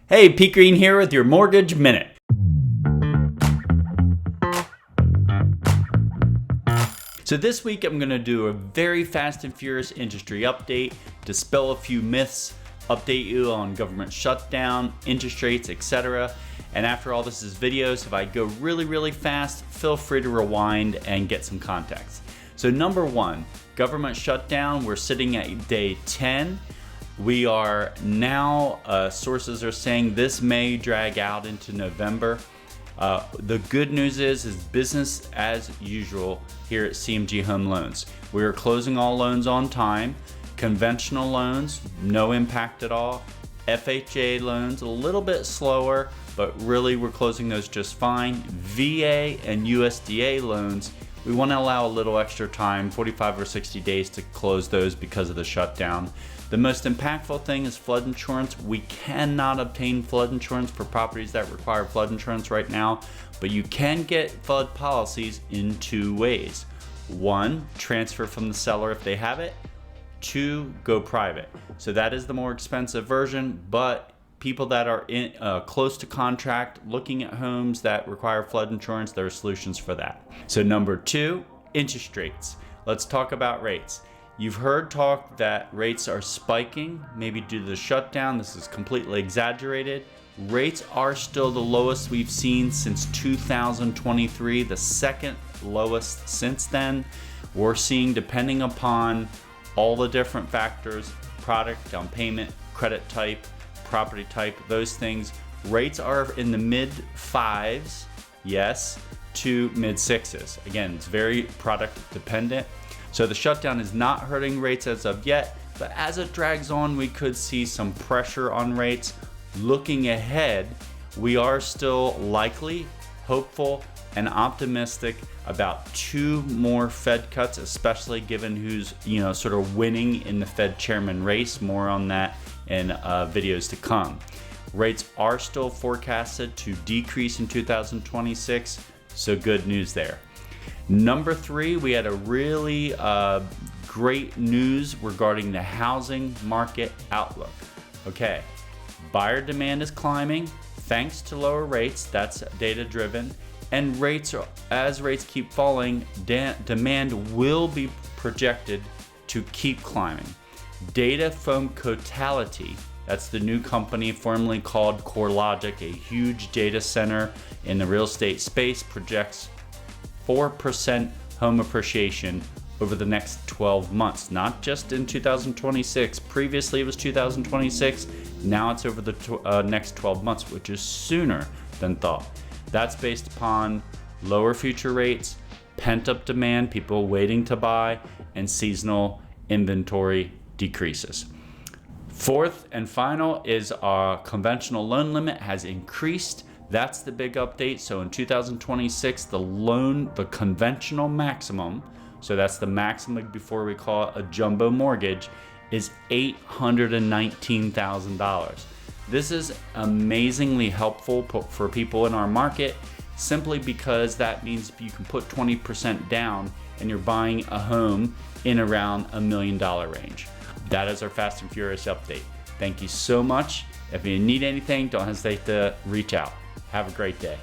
Hey, Pete Green here with your Mortgage Minute. So this week I'm going to do a very fast and furious industry update, dispel a few myths, update you on government shutdown, interest rates, etc. And after all this is videos, if I go really fast, feel free to rewind and get some context. So number one, government shutdown, we're sitting at day 10. We are now, sources are saying this may drag out into November. The good news is business as usual here at CMG Home Loans. We are closing all loans on time. Conventional loans, no impact at all. FHA loans, a little bit slower, but really we're closing those just fine. VA and USDA loans, we want to allow a little extra time, 45 or 60 days to close those because of the shutdown. The most impactful thing is flood insurance. We cannot obtain flood insurance for properties that require flood insurance right now, but you can get flood policies in two ways. One, transfer from the seller if they have it. Two, go private. So that is the more expensive version, but people that are close to contract, looking at homes that require flood insurance, there are solutions for that. So number two, interest rates. Let's talk about rates. You've heard talk that rates are spiking, maybe due to the shutdown. This is completely exaggerated. Rates are still the lowest we've seen since 2023, the second lowest since then. We're seeing, depending upon all the different factors, product, down payment, credit type, property type, those things, rates are in the mid fives, yes, to mid sixes. Again, it's very product dependent. So the shutdown is not hurting rates as of yet, but as it drags on, we could see some pressure on rates. Looking ahead, we are still likely, hopeful, and optimistic about two more Fed cuts, especially given who's sort of winning in the Fed chairman race. More on that in videos to come. Rates are still forecasted to decrease in 2026, so good news there. Number three, we had a really great news regarding the housing market outlook. Okay, buyer demand is climbing thanks to lower rates, that's data driven, and as rates keep falling, demand will be projected to keep climbing. Data from Cotality, that's the new company formerly called CoreLogic, a huge data center in the real estate space, projects 4% home appreciation over the next 12 months, not just in 2026. Previously it was 2026, now it's over the next 12 months, which is sooner than thought. That's based upon lower future rates, pent-up demand, people waiting to buy, and seasonal inventory decreases. Fourth and final is our conventional loan limit has increased. That's the big update. So in 2026, the conventional maximum, so that's the maximum before we call it a jumbo mortgage, is $819,000. This is amazingly helpful for people in our market, simply because that means you can put 20% down and you're buying a home in around $1 million range. That is our Fast and Furious update. Thank you so much. If you need anything, don't hesitate to reach out. Have a great day.